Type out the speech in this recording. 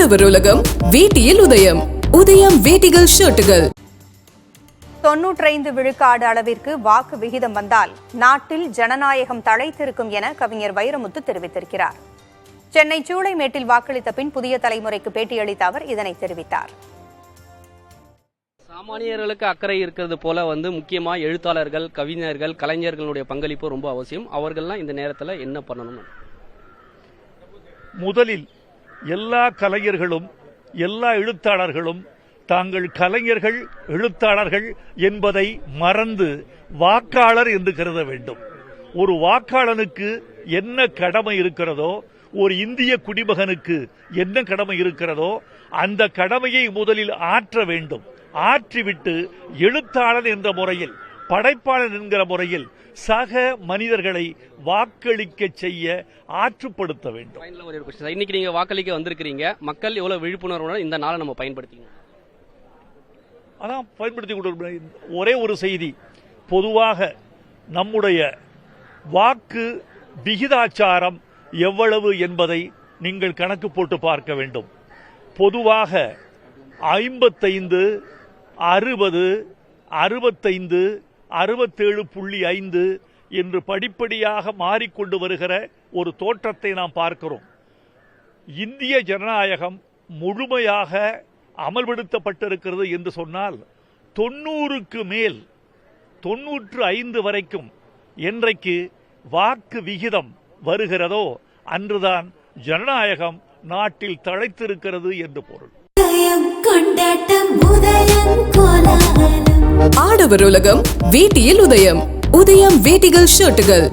ஆடவர் உலகம் வேட்டியில் உதயம். உதயம் வேட்டிகள் ஷர்ட்டுகள். 95 விழுக்காடு அளவிற்கு வாக்கு விகிதம் வந்தால் நாட்டில் ஜனநாயகம் தழைத்திருக்கும் என கவிஞர் வைரமுத்து தெரிவித்திருக்கிறார். சென்னை சூளைமேட்டில் வாக்களித்த பின் புதிய தலைமுறைக்கு பேட்டியளித்த அவர் இதனை தெரிவித்தார். சாமானியர்களுக்கு அக்கறை இருக்கிறது போல முக்கியமா எழுத்தாளர்கள், கவிஞர்கள், கலைஞர்களுடைய பங்களிப்பு ரொம்ப அவசியம். அவர்கள்லாம் இந்த நேரத்தில் என்ன பண்ணணும்? முதலில் எல்லா கலைஞர்களும் எல்லா எழுத்தாளர்களும் தாங்கள் கலைஞர்கள், எழுத்தாளர்கள் என்பதை மறந்து வாக்காளர் என்று கருத வேண்டும். ஒரு வாக்காளனுக்கு என்ன கடமை இருக்கிறதோ, ஒரு இந்திய குடிமகனுக்கு என்ன கடமை இருக்கிறதோ அந்த கடமையை முதலில் ஆற்ற வேண்டும். ஆற்றிவிட்டு எழுத்தாளர் என்ற முறையில், படைப்பாளர் என்கிற முறையில் சக மனிதர்களை வாக்களிக்க செய்ய ஆற்றுப்படுத்த வேண்டும். இன்னைக்கு நீங்க வாக்களிக்க வந்திருக்கிறீங்க, மக்கள் எவ்வளவு விழிப்புணர்வுடன் இந்த நாளை நம்ம பயன்படுத்திக்கணும்? அதான் பயன்படுத்தி ஒரே ஒரு செய்தி, பொதுவாக நம்முடைய வாக்கு விகிதாச்சாரம் எவ்வளவு என்பதை நீங்கள் கணக்கு போட்டு பார்க்க வேண்டும். பொதுவாக 55, 60, 65, 67.5 என்று படிப்படியாக மாறிக்கொண்டு வருகிற ஒரு தோற்றத்தை நாம் பார்க்கிறோம். இந்திய ஜனநாயகம் முழுமையாக அமல்படுத்தப்பட்டிருக்கிறது என்று சொன்னால் 90க்கு மேல், 95 வரைக்கும் என்றைக்கு வாக்கு விகிதம் வருகிறதோ அன்றுதான் ஜனநாயகம் நாட்டில் தழைத்திருக்கிறது என்று பொருள். ஆடவர் உலகம் வேட்டியில் உதயம். உதயம் வேட்டிகள் ஷர்ட்டுகள்.